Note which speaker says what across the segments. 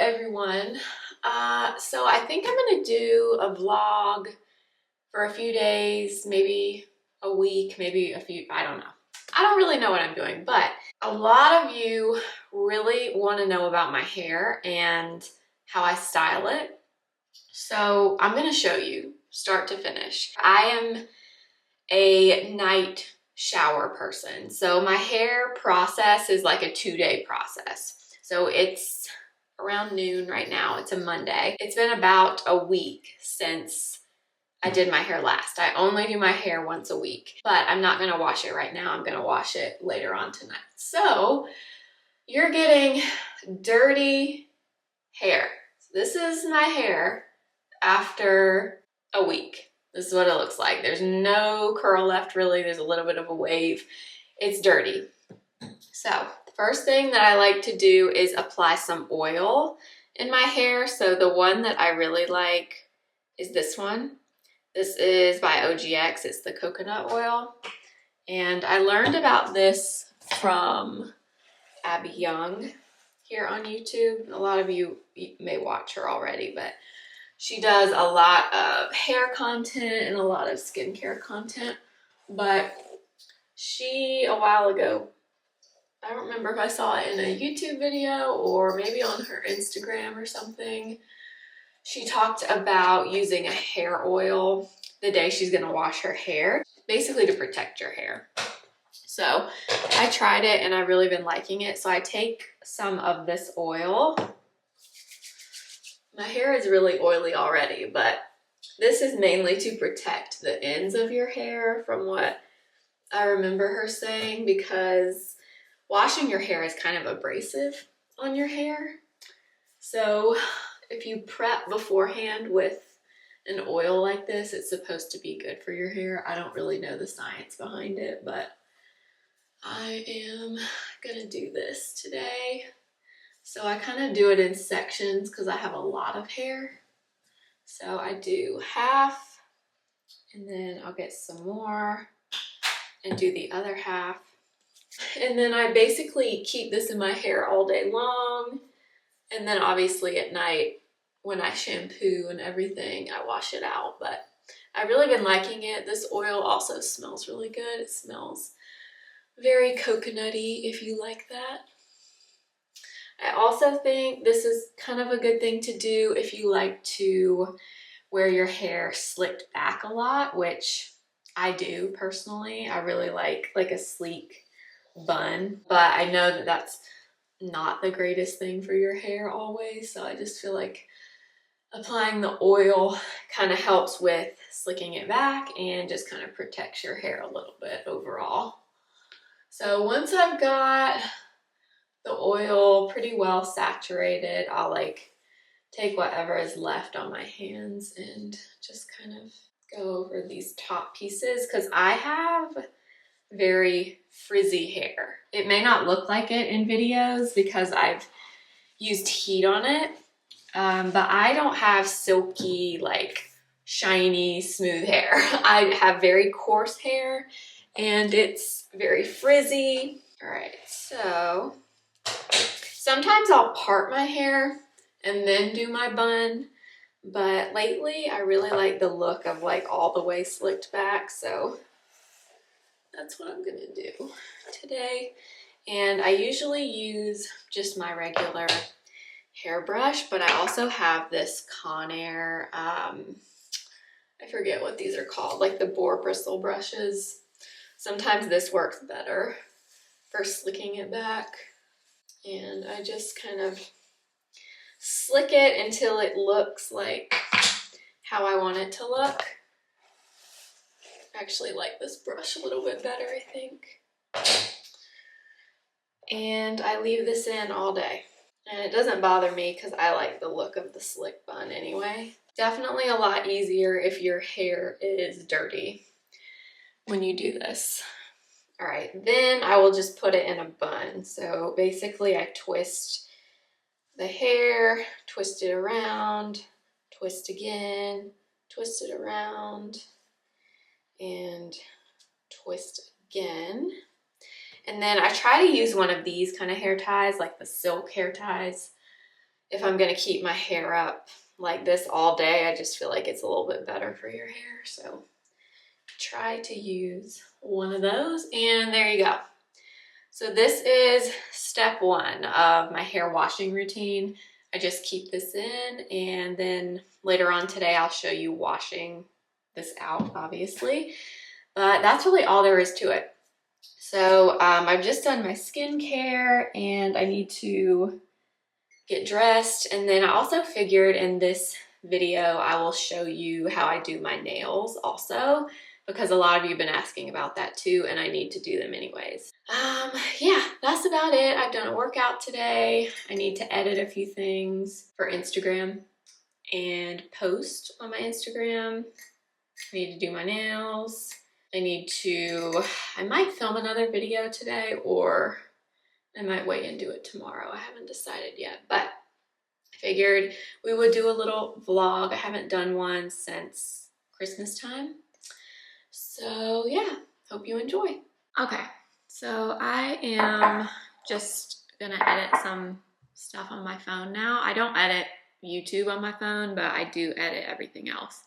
Speaker 1: everyone. So I think I'm gonna do a vlog for a few days, maybe a week, maybe a few, I don't know. I don't really know what I'm doing, but a lot of you really want to know about my hair and how I style it. So I'm gonna show you start to finish. I am a night shower person. So my hair process is like a 2-day process. So it's around noon right now. It's a Monday. It's been about a week since I did my hair last. I only do my hair once a week, but I'm not gonna wash it right now. I'm gonna wash it later on tonight. So you're getting dirty hair. This is my hair after a week. This is what it looks like. There's no curl left really. There's a little bit of a wave. It's dirty. So the first thing that I like to do is apply some oil in my hair. So the one that I really like is this one. This is by OGX. It's the coconut oil. And I learned about this from Abby Young here on YouTube. A lot of you may watch her already, but she does a lot of hair content and a lot of skincare content. But she, a while ago, I don't remember if I saw it in a YouTube video or maybe on her Instagram or something, she talked about using a hair oil the day she's gonna wash her hair, basically to protect your hair. So I tried it and I've really been liking it. So I take some of this oil. My hair is really oily already, but this is mainly to protect the ends of your hair from what I remember her saying, because washing your hair is kind of abrasive on your hair. So if you prep beforehand with an oil like this, it's supposed to be good for your hair. I don't really know the science behind it, but I am gonna do this today. So I kind of do it in sections because I have a lot of hair. So I do half, and then I'll get some more and do the other half. And then I basically keep this in my hair all day long. And then obviously at night when I shampoo and everything, I wash it out. But I've really been liking it. This oil also smells really good. It smells very coconutty if you like that. I also think this is kind of a good thing to do if you like to wear your hair slicked back a lot, which I do personally. I really like a sleek bun, but I know that that's not the greatest thing for your hair always. So I just feel like applying the oil kind of helps with slicking it back and just kind of protects your hair a little bit overall. So once I've got the oil pretty well saturated, I'll like take whatever is left on my hands and just kind of go over these top pieces because I have very frizzy hair. It may not look like it in videos because I've used heat on it, but I don't have silky, like shiny, smooth hair. I have very coarse hair and it's very frizzy. All right, so sometimes I'll part my hair and then do my bun, but lately I really like the look of like all the way slicked back, so that's what I'm gonna do today. And I usually use just my regular hairbrush, but I also have this Conair, I forget what these are called, like the boar bristle brushes. Sometimes this works better for slicking it back. And I just kind of slick it until it looks like how I want it to look. I actually like this brush a little bit better, I think. And I leave this in all day. And it doesn't bother me because I like the look of the slick bun anyway. Definitely a lot easier if your hair is dirty when you do this. All right, then I will just put it in a bun. So basically I twist the hair, twist it around, twist again, twist it around, and twist again. And then I try to use one of these kind of hair ties, like the silk hair ties. if I'm gonna keep my hair up like this all day, I just feel like it's a little bit better for your hair. So try to use one of those, and there you go. So this is step one of my hair washing routine. I just keep this in, and then later on today I'll show you washing this out, obviously. But that's really all there is to it. So I've just done my skincare, and I need to get dressed. And then I also figured in this video I will show you how I do my nails also, because a lot of you have been asking about that too, and I need to do them anyways. Yeah, that's about it. I've done a workout today. I need to edit a few things for Instagram and post on my Instagram. I need to do my nails. I might film another video today, or I might wait and do it tomorrow. I haven't decided yet, but I figured we would do a little vlog. I haven't done one since Christmas time. So yeah, hope you enjoy. Okay, so I am just gonna edit some stuff on my phone now. I don't edit YouTube on my phone, but I do edit everything else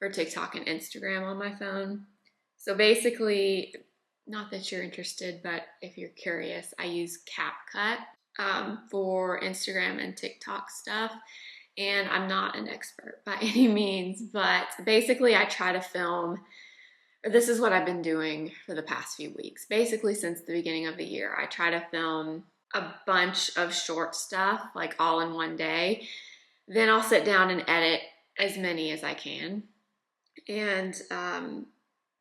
Speaker 1: for TikTok and Instagram on my phone. So basically, not that you're interested, but if you're curious, I use CapCut for Instagram and TikTok stuff. And I'm not an expert by any means, but basically I try to film, or this is what I've been doing for the past few weeks. Basically since the beginning of the year, I try to film a bunch of short stuff, like all in one day. Then I'll sit down and edit as many as I can. And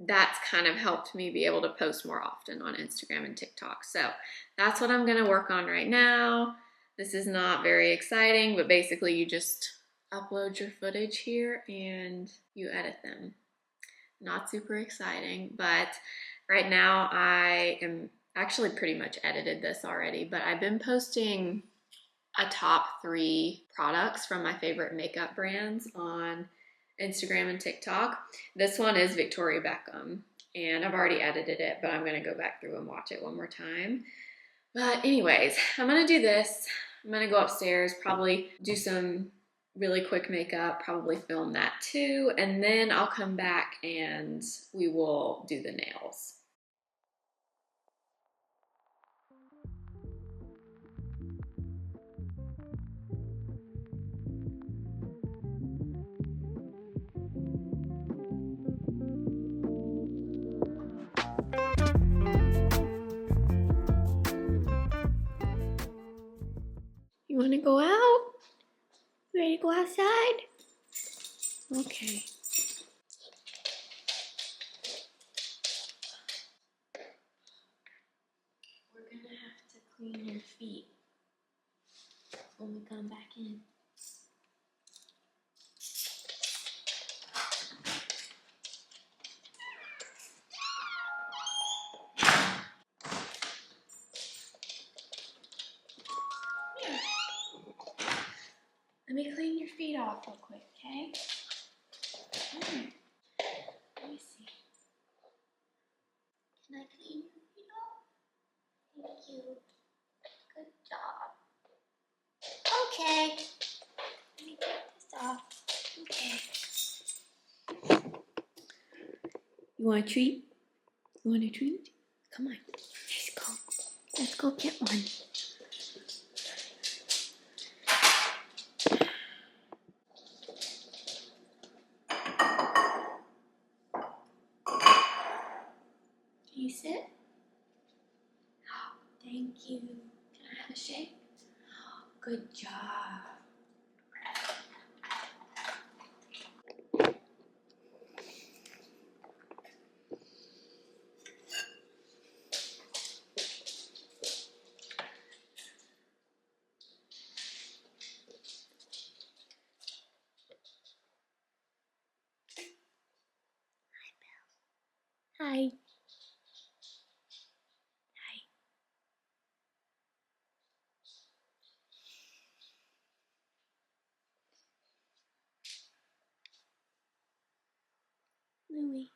Speaker 1: that's kind of helped me be able to post more often on Instagram and TikTok. So that's what I'm gonna work on right now. This is not very exciting, but basically you just upload your footage here and you edit them. Not super exciting, but right now I am actually pretty much edited this already, but I've been posting a top 3 products from my favorite makeup brands on Instagram and TikTok. This one is Victoria Beckham, and I've already edited it, but I'm gonna go back through and watch it one more time. But anyways, I'm gonna do this. I'm gonna go upstairs, probably do some really quick makeup, probably film that too, and then I'll come back and we will do the nails. You want to go out? You ready to go outside? Okay. We're gonna have to clean your feet when we come back in. Let me clean your feet off real quick, okay? Let me see. Can I clean your feet off? Thank you. Good job. Okay. Let me take this off. Okay. You want a treat? You want a treat? Come on. Let's go. Let's go get one. Can you sit? Oh, thank you. Can I have a shake? Oh, good job. Hi. Hi. Louie.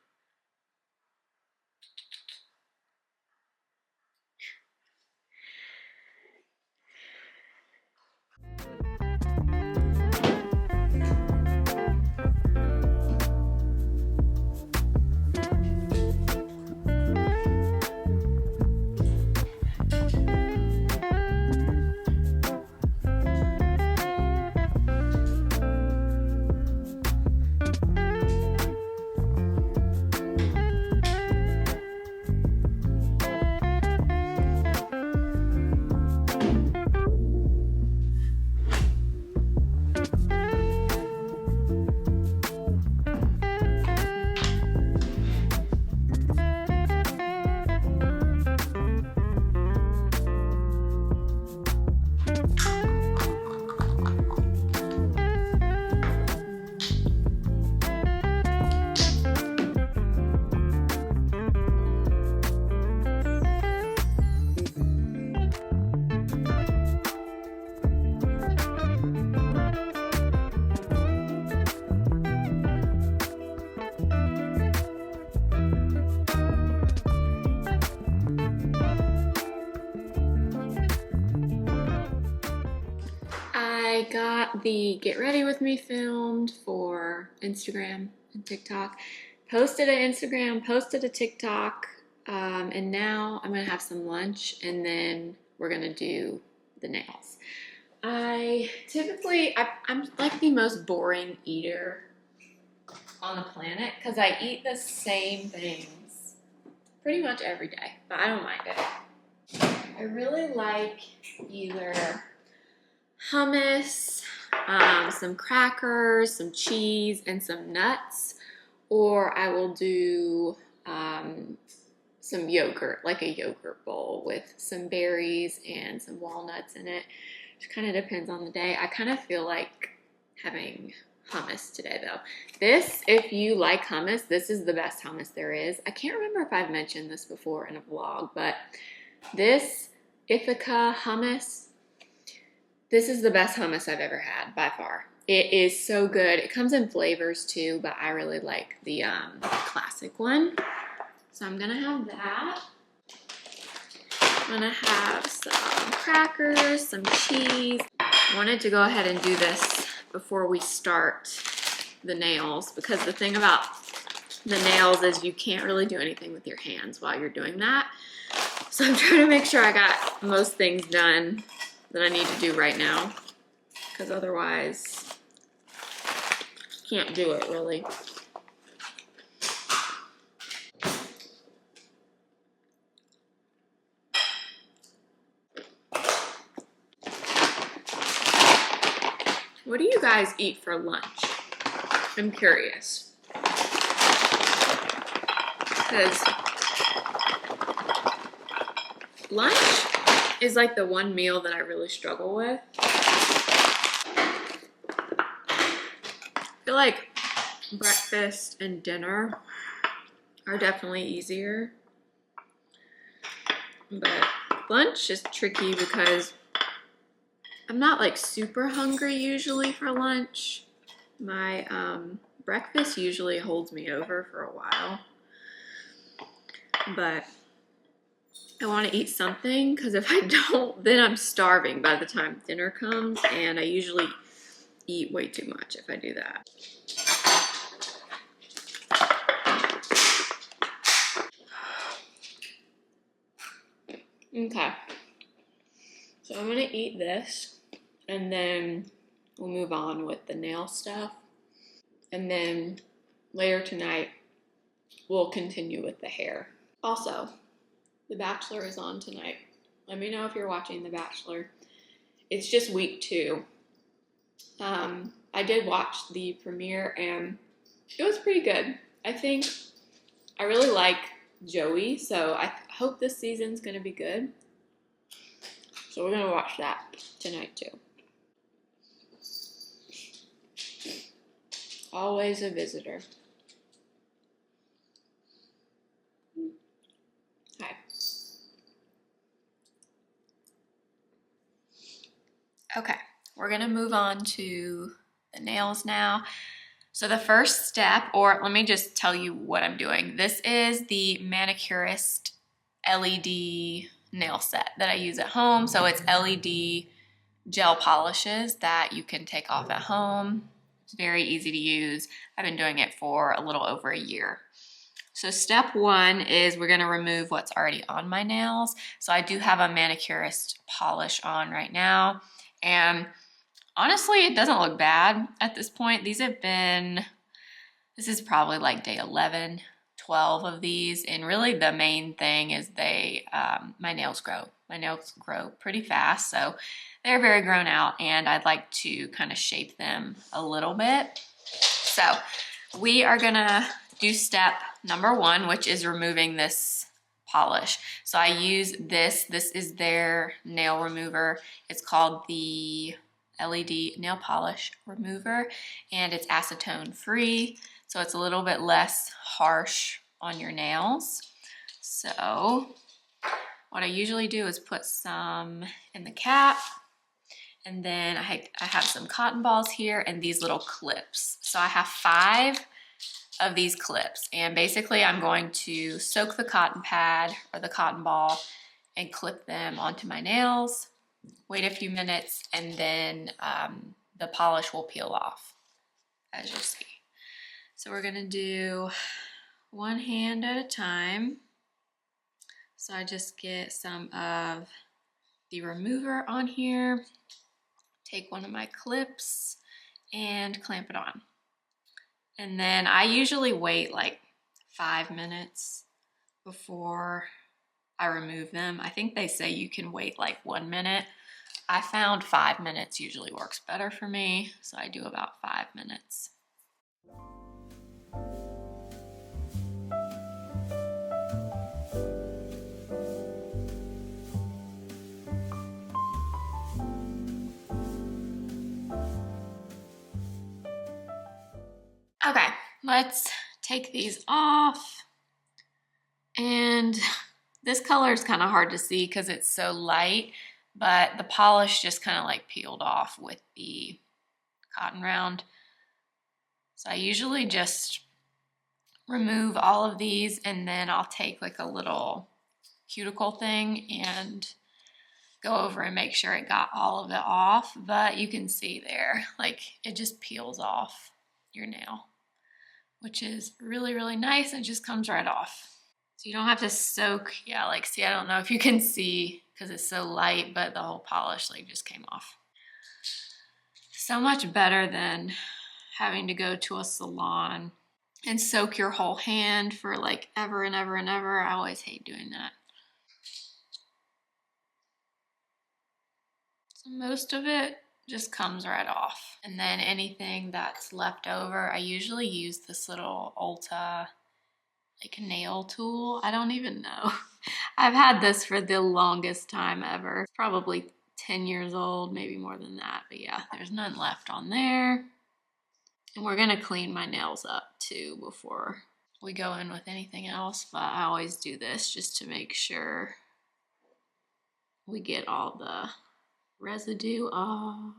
Speaker 1: I got the Get Ready With Me filmed for Instagram and TikTok. Posted an Instagram, posted a TikTok, and now I'm gonna have some lunch and then we're gonna do the nails. I'm like the most boring eater on the planet because I eat the same things pretty much every day, but I don't mind it. I really like either hummus, some crackers, some cheese, and some nuts, or I will do some yogurt, like a yogurt bowl with some berries and some walnuts in it. It kind of depends on the day. I kind of feel like having hummus today though. This, if you like hummus, this is the best hummus there is. I can't remember if I've mentioned this before in a vlog, but this Ithaca hummus, this is the best hummus I've ever had by far. It is so good. It comes in flavors too, but I really like the classic one. So I'm gonna have that. I'm gonna have some crackers, some cheese. I wanted to go ahead and do this before we start the nails because the thing about the nails is you can't really do anything with your hands while you're doing that. So I'm trying to make sure I got most things done that I need to do right now because otherwise can't do it really. What do you guys eat for lunch? I'm curious. Because lunch is like the one meal that I really struggle with. I feel like breakfast and dinner are definitely easier. But lunch is tricky because I'm not like super hungry usually for lunch. My breakfast usually holds me over for a while. But I want to eat something because if I don't, then I'm starving by the time dinner comes, and I usually eat way too much if I do that. Okay, so I'm gonna eat this and then we'll move on with the nail stuff, and then later tonight we'll continue with the hair. Also, The Bachelor is on tonight. Let me know if you're watching The Bachelor. It's just week 2. I did watch the premiere and it was pretty good. I think I really like Joey, so I hope this season's gonna be good. So we're gonna watch that tonight too. Always a visitor. Hi. Okay, we're gonna move on to the nails now. So the first step, or let me just tell you what I'm doing. This is the Manucurist LED nail set that I use at home. So it's LED gel polishes that you can take off at home. It's very easy to use. I've been doing it for a little over a year. So step 1 is we're gonna remove what's already on my nails. So I do have a Manucurist polish on right now. And honestly, it doesn't look bad at this point. This is probably like day 11, 12 of these. And really the main thing is my nails grow. My nails grow pretty fast. So they're very grown out and I'd like to kind of shape them a little bit. So we are gonna do step number 1, which is removing this polish. So I use this is their nail remover. It's called the LED nail polish remover and it's acetone free. So it's a little bit less harsh on your nails. So what I usually do is put some in the cap, and then I have some cotton balls here and these little clips. So I have 5 of these clips, and basically I'm going to soak the cotton pad or the cotton ball and clip them onto my nails. Wait a few minutes, and then the polish will peel off, as you'll see. So we're gonna do one hand at a time. So I just get some of the remover on here, take one of my clips and clamp it on. And then I usually wait like 5 minutes before I remove them. I think they say you can wait like 1 minute. I found 5 minutes usually works better for me, so I do about 5 minutes. Okay, let's take these off. And this color is kind of hard to see because it's so light, but the polish just kind of like peeled off with the cotton round. So I usually just remove all of these, and then I'll take like a little cuticle thing and go over and make sure it got all of it off. But you can see there, like it just peels off your nail, which is really, really nice. It just comes right off. So you don't have to soak. Yeah, like see, I don't know if you can see because it's so light, but the whole polish like just came off. So much better than having to go to a salon and soak your whole hand for like ever and ever and ever. I always hate doing that. So most of it just comes right off. And then anything that's left over, I usually use this little Ulta like nail tool. I don't even know. I've had this for the longest time ever. It's probably 10 years old, maybe more than that. But yeah, there's none left on there. And we're gonna clean my nails up too before we go in with anything else. But I always do this just to make sure we get all the residue off.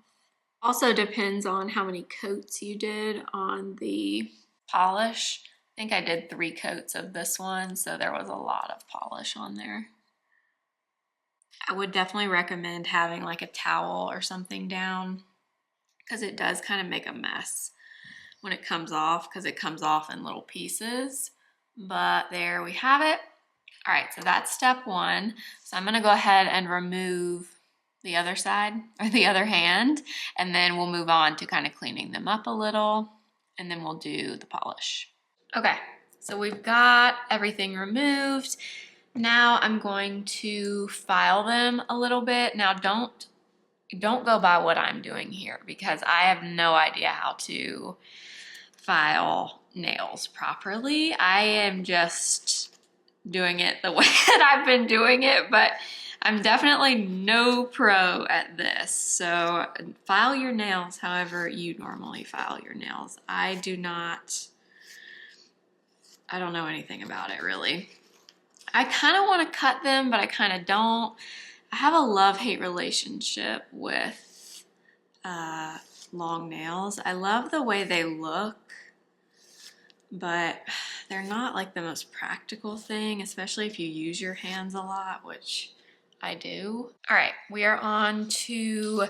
Speaker 1: Also depends on how many coats you did on the polish. I think I did 3 coats of this one, so there was a lot of polish on there. I would definitely recommend having like a towel or something down because it does kind of make a mess when it comes off, because it comes off in little pieces. But there we have it. All right, so that's step 1. So I'm gonna go ahead and remove the other side or the other hand, and then we'll move on to kind of cleaning them up a little, and then we'll do the polish. Okay, so we've got everything removed. Now I'm going to file them a little bit. Now don't go by what I'm doing here because I have no idea how to file nails properly. I am just doing it the way that I've been doing it, but I'm definitely no pro at this. So file your nails however you normally file your nails. I don't know anything about it really. I kind of want to cut them, but I kind of don't. I have a love-hate relationship with long nails. I love the way they look, but they're not like the most practical thing, especially if you use your hands a lot, which I do. All right, we are on to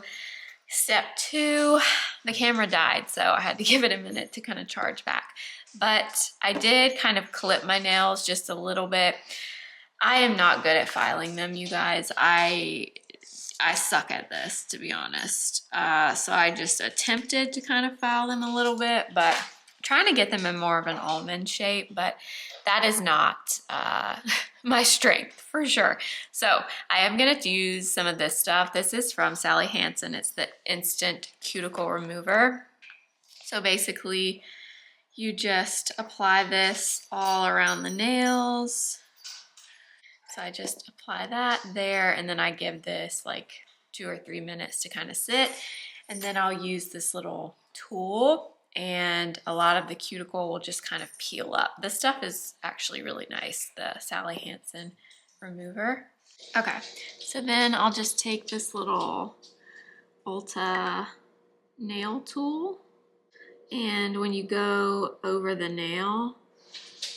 Speaker 1: step 2. The camera died, so I had to give it a minute to kind of charge back. But I did kind of clip my nails just a little bit. I am not good at filing them, you guys. I suck at this, to be honest. So I just attempted to kind of file them a little bit, but trying to get them in more of an almond shape, but that is not my strength for sure. So I am gonna use some of this stuff. This is from Sally Hansen. It's the Instant Cuticle Remover. So basically you just apply this all around the nails. So I just apply that there, and then I give this like 2 or 3 minutes to kind of sit, and then I'll use this little tool, and a lot of the cuticle will just kind of peel up. This stuff is actually really nice, the Sally Hansen remover. Okay, so then I'll just take this little Ulta nail tool, and when you go over the nail,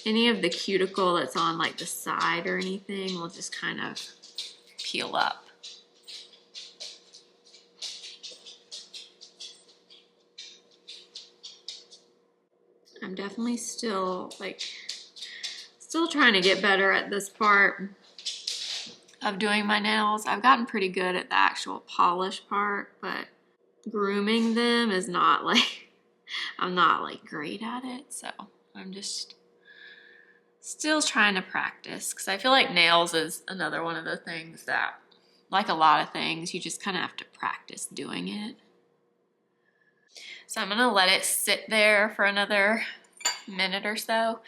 Speaker 1: any of the cuticle that's on like the side or anything will just kind of peel up. I'm definitely still trying to get better at this part of doing my nails. I've gotten pretty good at the actual polish part, but grooming them is not like, I'm not like great at it. So I'm just still trying to practice, because I feel like nails is another one of the things that, like a lot of things, you just kind of have to practice doing it. So I'm gonna let it sit there for another minute or so,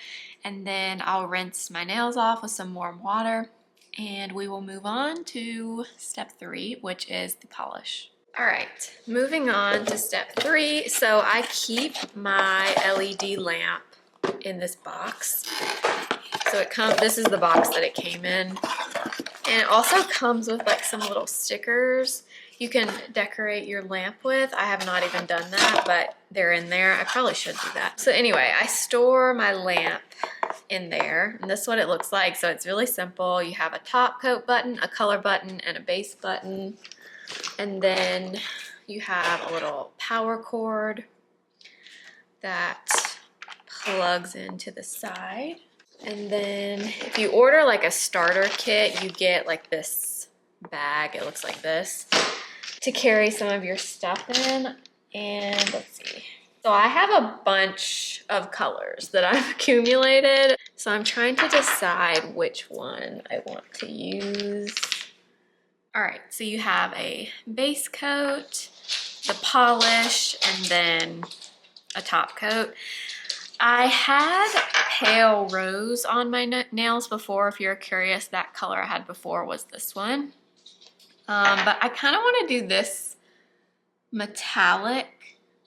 Speaker 1: and then I'll rinse my nails off with some warm water, and we will move on to step 3, which is the polish. All right, moving on to step 3. So I keep my LED lamp in this box. So this is the box that it came in. And it also comes with like some little stickers you can decorate your lamp with. I have not even done that, but they're in there. I probably should do that. So anyway, I store my lamp in there, and this is what it looks like. So it's really simple. You have a top coat button, a color button, and a base button. And then you have a little power cord that plugs into the side. And then if you order like a starter kit, you get like this bag, it looks like this, to carry some of your stuff in. And let's see. So I have a bunch of colors that I've accumulated. So I'm trying to decide which one I want to use. All right, so you have a base coat, the polish, and then a top coat. I had pale rose on my nails before. If you're curious, that color I had before was this one. But I kind of want to do this metallic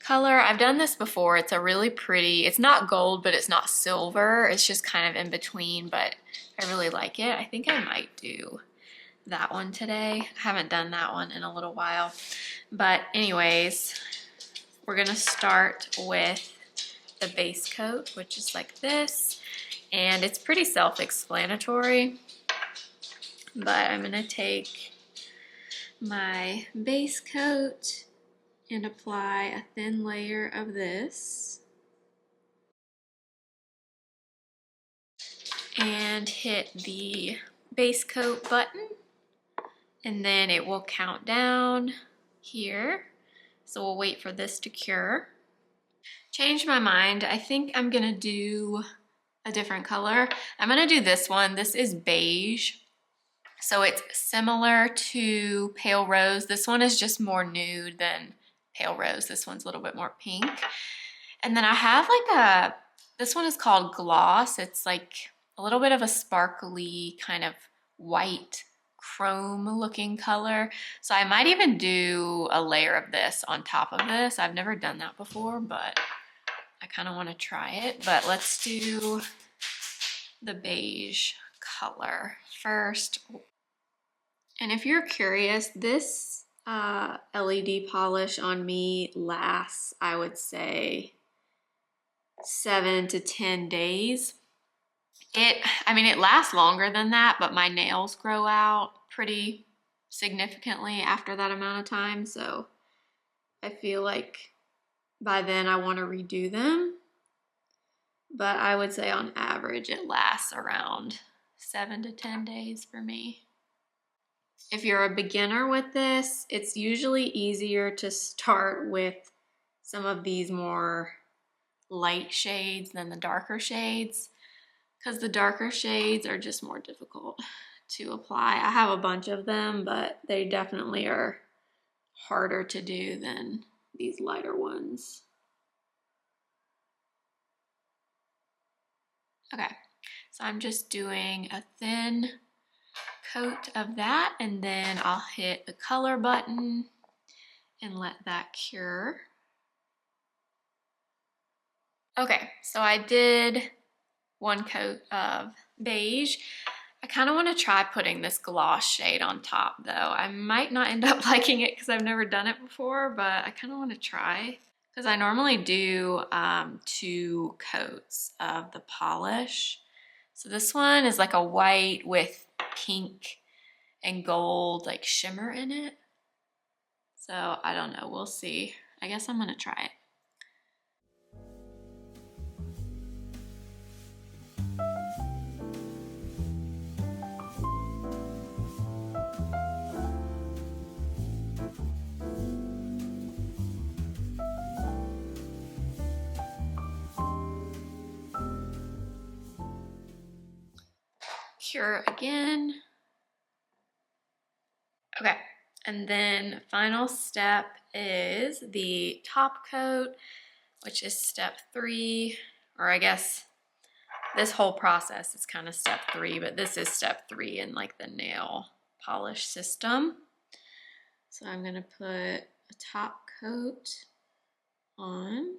Speaker 1: color. I've done this before. It's a really pretty, it's not gold, but it's not silver. It's just kind of in between, but I really like it. I think I might do that one today. I haven't done that one in a little while. But anyways, we're gonna start with the base coat, which is like this, and it's pretty self-explanatory, but I'm gonna take my base coat and apply a thin layer of this and hit the base coat button, and then it will count down here. So we'll wait for this to cure. Changed my mind. I think I'm gonna do a different color. I'm gonna do this one. This is beige. So it's similar to pale rose. This one is just more nude than pale rose. This one's a little bit more pink. And then I have like this one is called Gloss. It's like a little bit of a sparkly kind of white chrome looking color. So I might even do a layer of this on top of this. I've never done that before, but I kind of want to try it. But let's do the beige color first. And if you're curious, this LED polish on me lasts, I would say, 7 to 10 days. It lasts longer than that, but my nails grow out pretty significantly after that amount of time. So I feel like by then I want to redo them. But I would say on average, it lasts around 7 to 10 days for me. If you're a beginner with this, it's usually easier to start with some of these more light shades than the darker shades, because the darker shades are just more difficult to apply. I have a bunch of them, but they definitely are harder to do than these lighter ones. Okay, so I'm just doing a thin coat of that, and then I'll hit the color button and let that cure. Okay, so I did one coat of beige. I kind of want to try putting this gloss shade on top though. I might not end up liking it because I've never done it before, but I kind of want to try, because I normally do 2 coats of the polish. So this one is like a white with pink and gold like shimmer in it. So I don't know, we'll see. I guess I'm gonna try it. Kure again. Okay, and then final step is the top coat, which is step 3, or I guess this whole process is kind of step 3, but this is step 3 in like the nail polish system. So I'm gonna put a top coat on.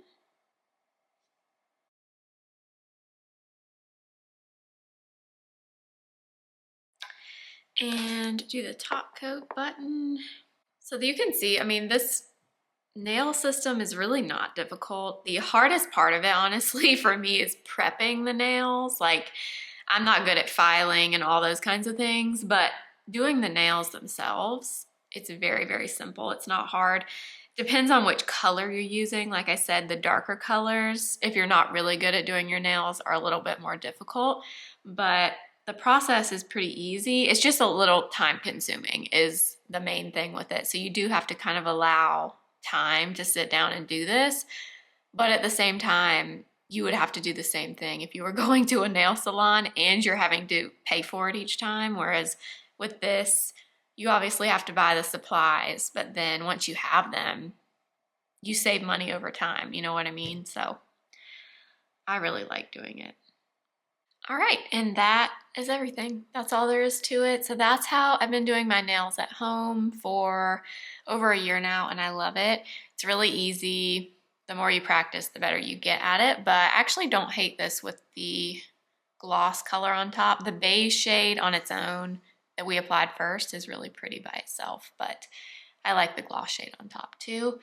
Speaker 1: And do the top coat button. So you can see, I mean, this nail system is really not difficult. The hardest part of it, honestly, for me is prepping the nails. Like, I'm not good at filing and all those kinds of things, but doing the nails themselves, it's very, very simple. It's not hard. Depends on which color you're using. Like I said, the darker colors, if you're not really good at doing your nails, are a little bit more difficult, but the process is pretty easy. It's just a little time consuming is the main thing with it. So you do have to kind of allow time to sit down and do this, but at the same time, you would have to do the same thing if you were going to a nail salon and you're having to pay for it each time. Whereas with this, you obviously have to buy the supplies, but then once you have them, you save money over time. You know what I mean? So I really like doing it. All right, and that is everything. That's all there is to it. So that's how I've been doing my nails at home for over a year now, and I love it. It's really easy. The more you practice, the better you get at it, but I actually don't hate this with the gloss color on top. The beige shade on its own that we applied first is really pretty by itself, but I like the gloss shade on top too.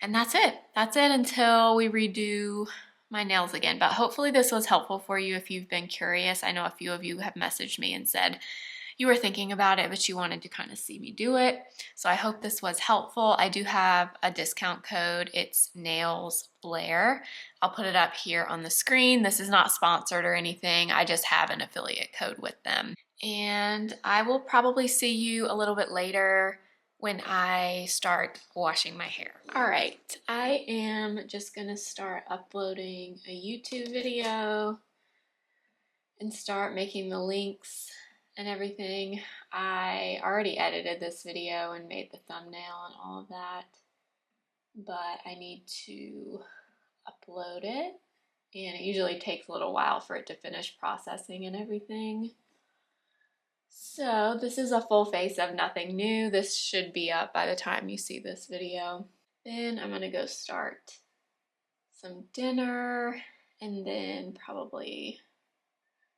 Speaker 1: And that's it. That's it until we redo my nails again. But hopefully this was helpful for you if you've been curious. I know a few of you have messaged me and said you were thinking about it, but you wanted to kind of see me do it. So I hope this was helpful. I do have a discount code. It's NailsBlair. I'll put it up here on the screen. This is not sponsored or anything. I just have an affiliate code with them. And I will probably see you a little bit later when I start washing my hair. All right, I am just gonna start uploading a YouTube video and start making the links and everything. I already edited this video and made the thumbnail and all of that, but I need to upload it, and it usually takes a little while for it to finish processing and everything. So this is a full face of nothing new. This should be up by the time you see this video. Then I'm gonna go start some dinner and then probably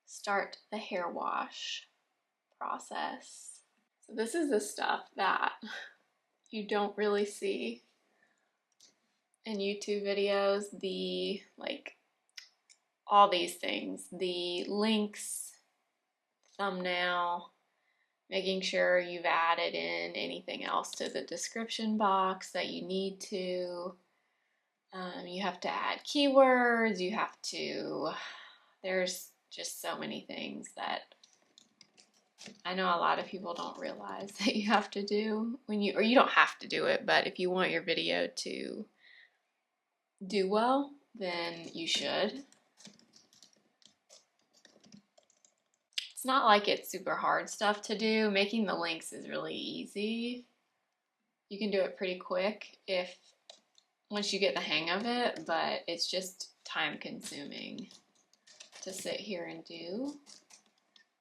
Speaker 1: start the hair wash process. So this is the stuff that you don't really see in YouTube videos. The, like, all these things, the links, thumbnail, making sure you've added in anything else to the description box that you need to. You have to add keywords, you have to, there's just so many things that I know a lot of people don't realize that you have to do when you, or you don't have to do it, but if you want your video to do well, then you should. It's not like it's super hard stuff to do. Making the links is really easy. You can do it pretty quick once you get the hang of it, but it's just time consuming to sit here and do.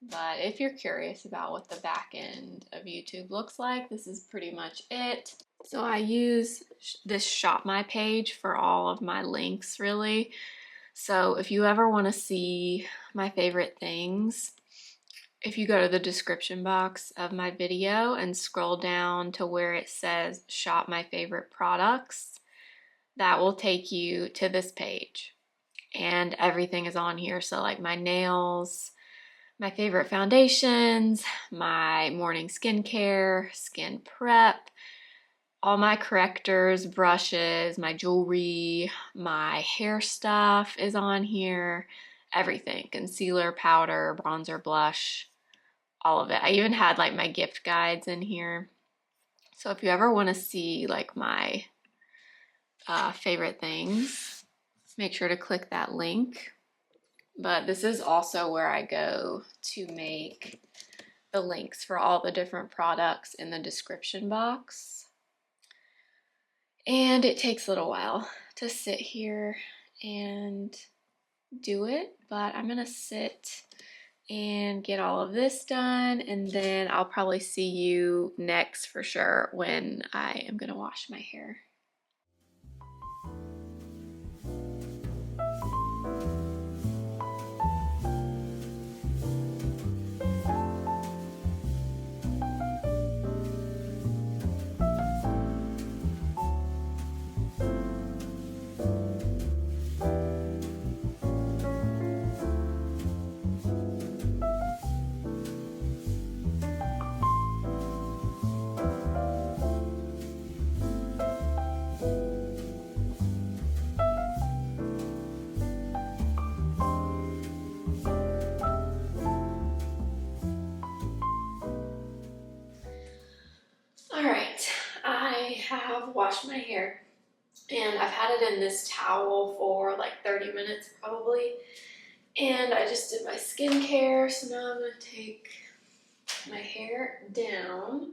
Speaker 1: But if you're curious about what the back end of YouTube looks like, this is pretty much it. So I use this Shop My page for all of my links, really. So if you ever want to see my favorite things, if you go to the description box of my video and scroll down to where it says Shop My Favorite Products, that will take you to this page. And everything is on here. So like my nails, my favorite foundations, my morning skincare, skin prep, all my correctors, brushes, my jewelry, my hair stuff is on here. Everything, concealer, powder, bronzer, blush, all of it. I even had like my gift guides in here. So if you ever want to see like my favorite things, make sure to click that link. but this is also where I go to make the links for all the different products in the description box. And it takes a little while to sit here and do it, but I'm gonna sit and get all of this done, and then I'll probably see you next for sure when I am gonna wash my hair. Alright, I have washed my hair and I've had it in this towel for like 30 minutes probably, and I just did my skincare, so now I'm going to take my hair down.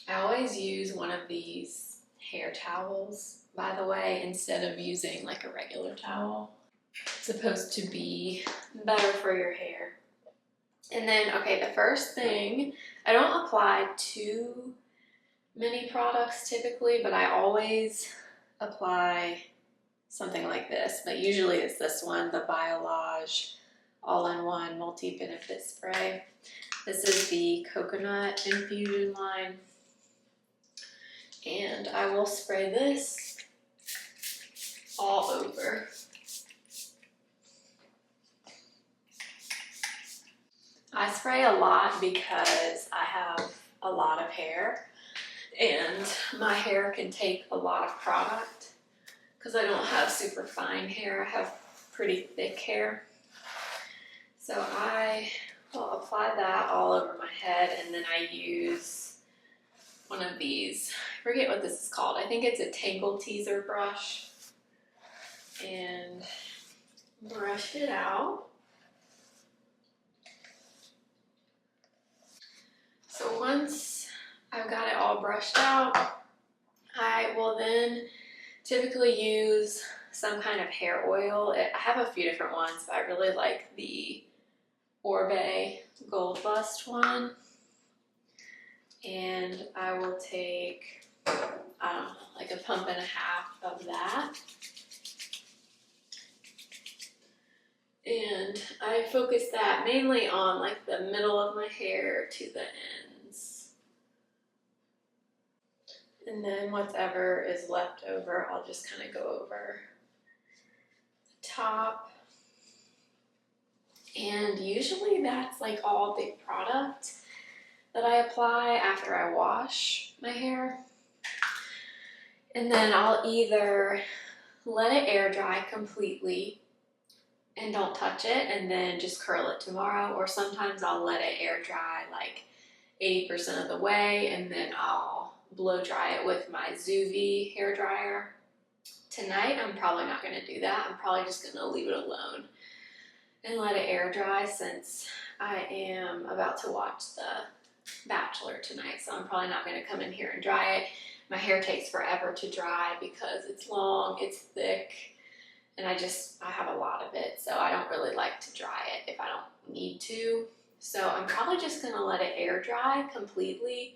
Speaker 1: I always use one of these hair towels, by the way, instead of using like a regular towel. It's supposed to be better for your hair. And then, okay, the first thing, I don't apply too many products typically, but I always apply something like this. But usually it's this one, the Biolage All-in-One Multi-Benefit Spray. This is the Coconut Infusion line. And I will spray this all over. I spray a lot because I have a lot of hair and my hair can take a lot of product because I don't have super fine hair. I have pretty thick hair. So I will apply that all over my head, and then I use one of these, I forget what this is called. I think it's a Tangle Teaser brush, and brush it out. So once I've got it all brushed out, I will then typically use some kind of hair oil. I have a few different ones, but I really like the Oribe Gold Bust one. And I will take, I don't know, like a pump and a half of that. And I focus that mainly on like the middle of my hair to the ends. And then whatever is left over, I'll just kind of go over the top. And usually that's like all the product that I apply after I wash my hair. And then I'll either let it air dry completely and don't touch it and then just curl it tomorrow, or sometimes I'll let it air dry like 80% of the way and then I'll blow dry it with my Zuvi hair dryer. Tonight I'm probably not going to do that. I'm probably just going to leave it alone and let it air dry, since I am about to watch The Bachelor tonight, so I'm probably not going to come in here and dry it. My hair takes forever to dry because it's long, it's thick, and I have a lot of it, so I don't really like to dry it if I don't need to. So I'm probably just going to let it air dry completely,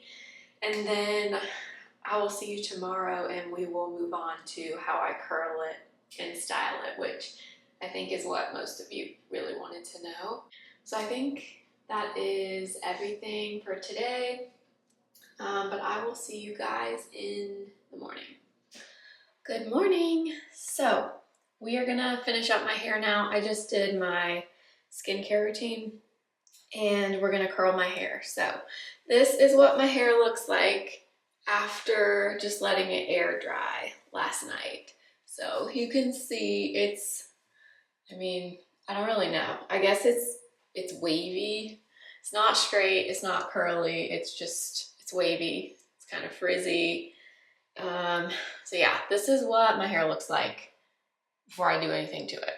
Speaker 1: and then I will see you tomorrow and we will move on to how I curl it and style it, which I think is what most of you really wanted to know. So I think that is everything for today, but I will see you guys in the morning. Good morning. So we are gonna finish up my hair now. I just did my skincare routine and we're gonna curl my hair. So this is what my hair looks like after just letting it air dry last night. So you can see I don't really know. I guess it's wavy. It's not straight, it's not curly, it's wavy. It's kind of frizzy. So yeah, this is what my hair looks like before I do anything to it.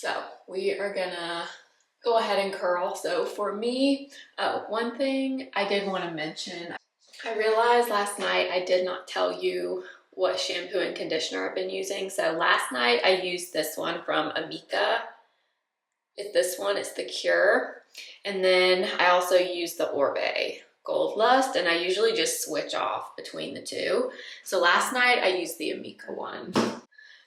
Speaker 1: So we are gonna go ahead and curl. So for me, one thing I did want to mention, I realized last night I did not tell you what shampoo and conditioner I've been using. So last night I used this one from Amika. It's this one, it's the Kure. And then I also used the Oribe Gold Lust, and I usually just switch off between the two. So last night I used the Amika one.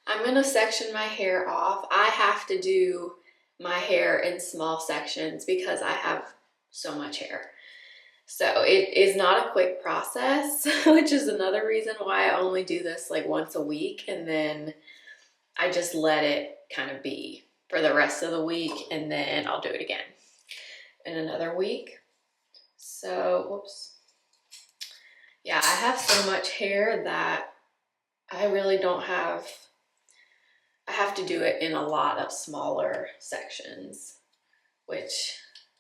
Speaker 1: I'm gonna section my hair off. I have to do my hair in small sections because I have so much hair. So it is not a quick process, which is another reason why I only do this like once a week, and then I just let it kind of be for the rest of the week, and then I'll do it again in another week. So, whoops. Yeah, I have so much hair that I really don't have, I have to do it in a lot of smaller sections, which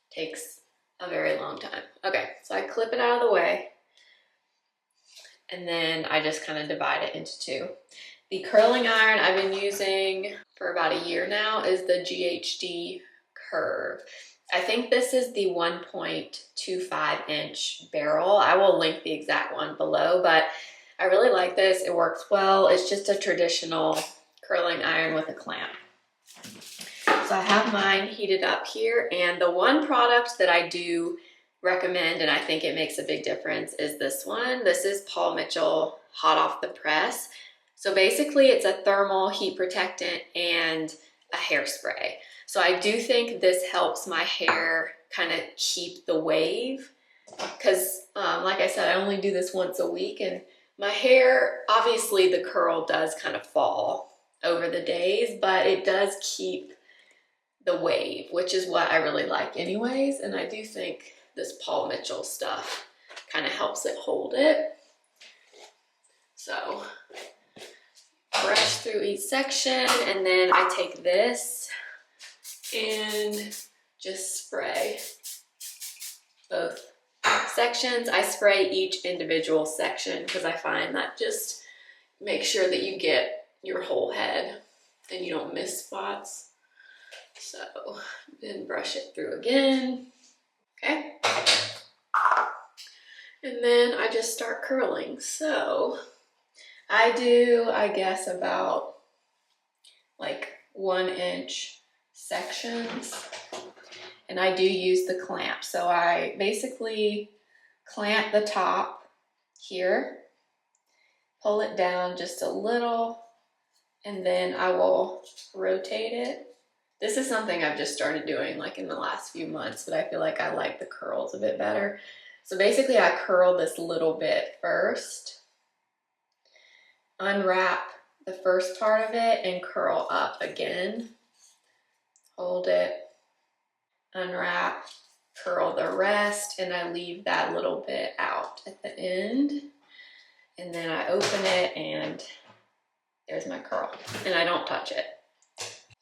Speaker 1: takes a very long time. Okay, so I clip it out of the way, and then I just kind of divide it into two. The curling iron I've been using for about a year now is the GHD Curve. I think this is the 1.25 inch barrel. I will link the exact one below, but I really like this. It works well. It's just a traditional curling iron with a clamp. So I have mine heated up here, and the one product that I do recommend, and I think it makes a big difference, is this one. This is Paul Mitchell Hot Off the Press. So basically it's a thermal heat protectant and a hairspray. So I do think this helps my hair kind of keep the wave, because like I said, I only do this once a week, and my hair, obviously the curl does kind of fall over the days, but it does keep the wave, which is what I really like anyways. And I do think this Paul Mitchell stuff kind of helps it hold it. So brush through each section, and then I take this and just spray both sections. I spray each individual section because I find that just makes sure that you get your whole head and you don't miss spots. So then brush it through again. Okay. And then I just start curling. So I do, I guess, about like 1 inch sections, and I do use the clamp. So I basically clamp the top here, pull it down just a little, and then I will rotate it. This is something I've just started doing like in the last few months, but I feel like I like the curls a bit better. So basically I curl this little bit first, unwrap the first part of it, and curl up again. Hold it, unwrap, curl the rest, and I leave that little bit out at the end. And then I open it, and there's my curl, and I don't touch it.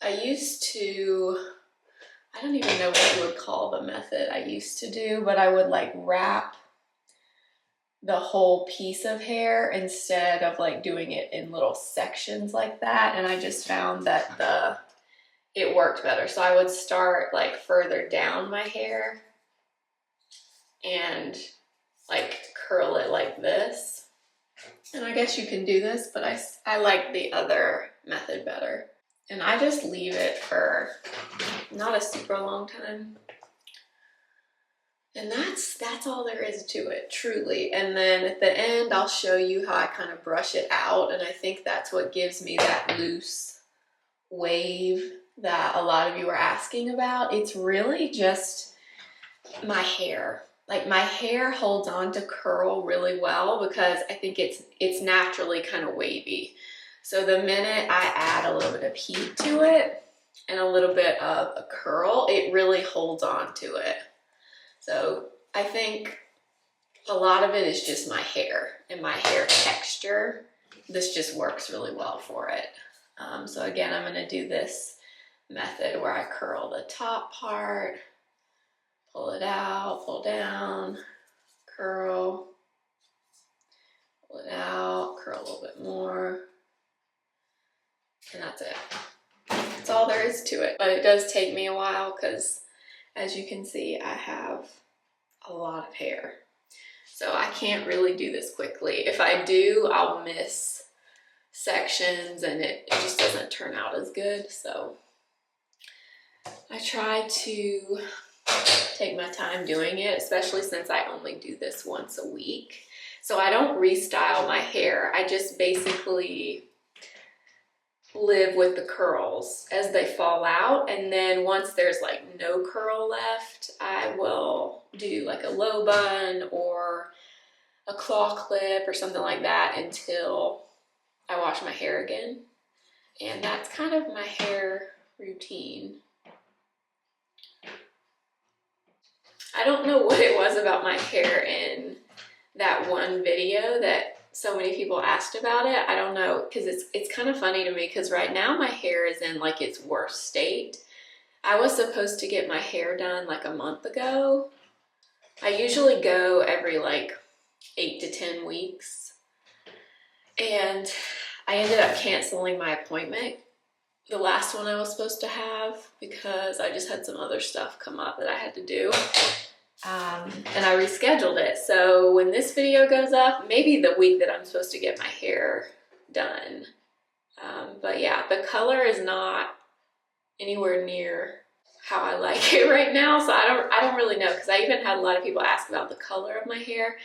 Speaker 1: I used to, I don't even know what you would call the method I used to do, but I would like wrap the whole piece of hair instead of like doing it in little sections like that. And I just found that it worked better. So I would start like further down my hair and like curl it like this. And I guess you can do this, but I like the other method better. And I just leave it for not a super long time. And that's all there is to it, truly. And then at the end, I'll show you how I kind of brush it out. And I think that's what gives me that loose wave that a lot of you are asking about. It's really just my hair. Like my hair holds on to curl really well because I think it's naturally kind of wavy. So the minute I add a little bit of heat to it and a little bit of a curl, it really holds on to it. So I think a lot of it is just my hair and my hair texture. This just works really well for it. So again, I'm gonna do this method where I curl the top part, pull it out, pull down, curl, pull it out, curl a little bit more, and that's it. That's all there is to it. But it does take me a while because, as you can see, I have a lot of hair. So I can't really do this quickly. If I do, I'll miss sections and it just doesn't turn out as good. So I try to take my time doing it, especially since I only do this once a week. So I don't restyle my hair. I just basically live with the curls as they fall out, and then once there's like no curl left, I will do like a low bun or a claw clip or something like that until I wash my hair again. And that's kind of my hair routine. I don't know what it was about my hair in that one video that so many people asked about it. I don't know, because it's kind of funny to me because right now my hair is in like its worst state. I was supposed to get my hair done like a month ago. I usually go every like 8 to 10 weeks. And I ended up canceling my appointment, the last one I was supposed to have, because I just had some other stuff come up that I had to do. And I rescheduled it. So when this video goes up, maybe the week that I'm supposed to get my hair done. But yeah, the color is not anywhere near how I like it right now. So I don't really know, because I even had a lot of people ask about the color of my hair.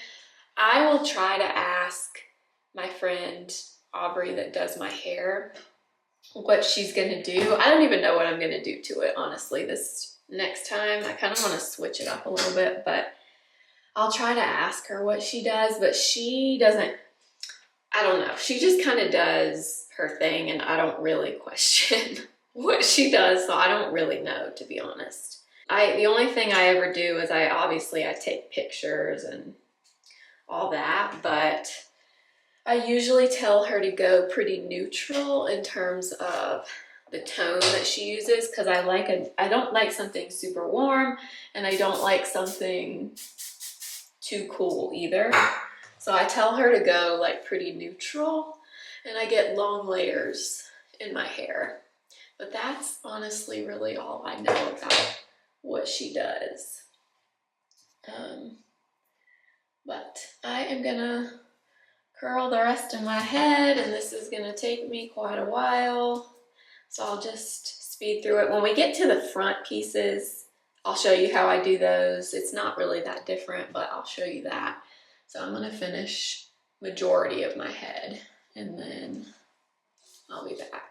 Speaker 1: I will try to ask my friend Aubrey that does my hair what she's gonna do. I don't even know what I'm gonna do to it, honestly, this next time. I kind of want to switch it up a little bit, but I'll try to ask her what she does. But she doesn't, I don't know, she just kind of does her thing, and I don't really question what she does, so I don't really know, to be honest. The only thing I ever do is I take pictures and all that, but I usually tell her to go pretty neutral in terms of the tone that she uses, because I don't like something super warm, and I don't like something too cool either. So I tell her to go like pretty neutral, and I get long layers in my hair. But that's honestly really all I know about what she does. But I am gonna curl the rest of my head, and this is gonna take me quite a while. So I'll just speed through it. When we get to the front pieces, I'll show you how I do those. It's not really that different, but I'll show you that. So I'm gonna finish majority of my head, and then I'll be back.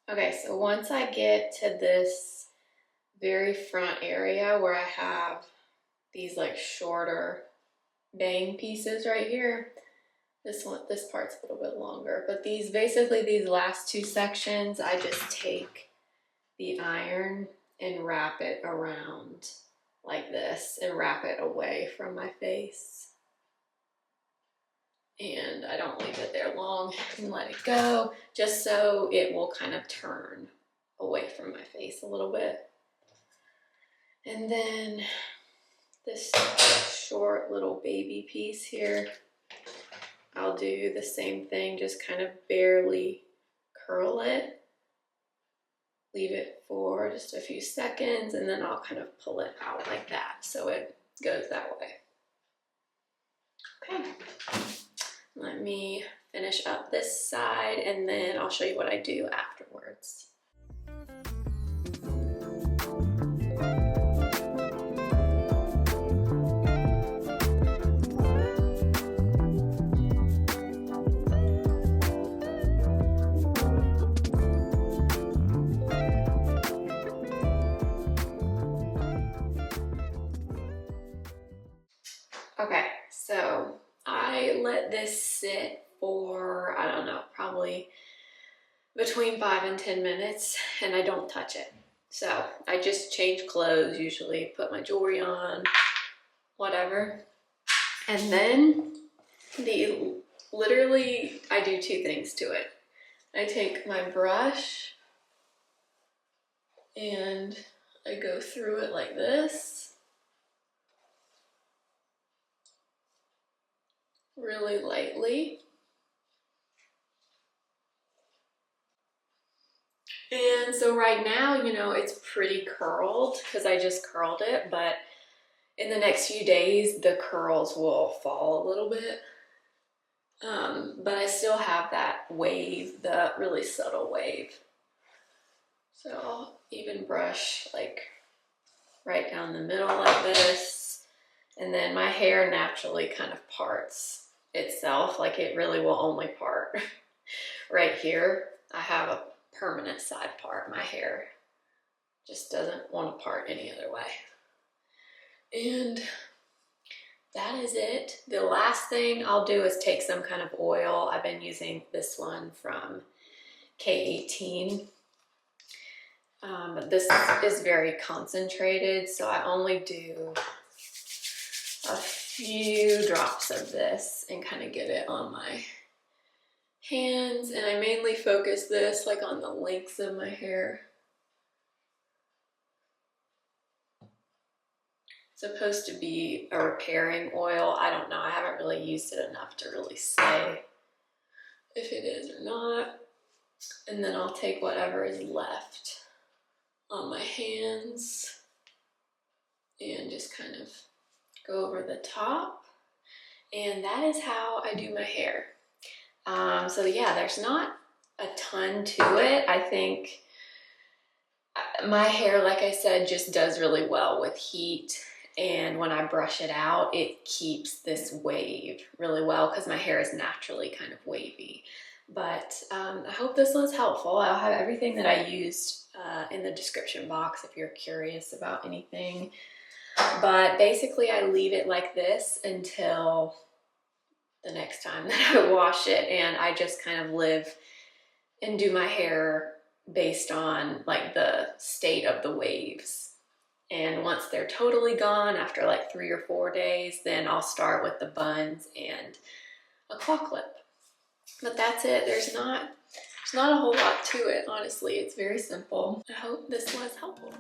Speaker 1: Okay, so once I get to this very front area where I have these like shorter bang pieces right here, this part's a little bit longer, but these last two sections, I just take the iron and wrap it around like this and wrap it away from my face. And I don't leave it there long and let it go, just so it will kind of turn away from my face a little bit. And then this short little baby piece here, I'll do the same thing, just kind of barely curl it, leave it for just a few seconds, and then I'll kind of pull it out like that so it goes that way. Okay. Let me finish up this side, and then I'll show you what I do afterwards. I let this sit for, I don't know, probably between 5 and 10 minutes, and I don't touch it. So I just change clothes usually, put my jewelry on, whatever. And then literally I do 2 things to it. I take my brush and I go through it like this, really lightly. And so right now, you know, it's pretty curled because I just curled it, but in the next few days, the curls will fall a little bit. But I still have that wave, the really subtle wave. So I'll even brush like right down the middle like this. And then my hair naturally kind of parts itself, like it really will only part right here. I have a permanent side part. My hair just doesn't want to part any other way. And that is it. The last thing I'll do is take some kind of oil. I've been using this one from K18. But this is very concentrated, so I only do a few drops of this and kind of get it on my hands. And I mainly focus this like on the lengths of my hair. It's supposed to be a repairing oil. I don't know. I haven't really used it enough to really say if it is or not. And then I'll take whatever is left on my hands and just kind of go over the top. And that is how I do my hair. So yeah, there's not a ton to it. I think my hair, like I said, just does really well with heat. And when I brush it out, it keeps this wave really well because my hair is naturally kind of wavy. But I hope this was helpful. I'll have everything that I used in the description box if you're curious about anything. But basically I leave it like this until the next time that I wash it, and I just kind of live and do my hair based on like the state of the waves. And once they're totally gone after like 3 or 4 days, then I'll start with the buns and a claw clip. But that's it. There's not a whole lot to it, honestly. It's very simple. I hope this was helpful.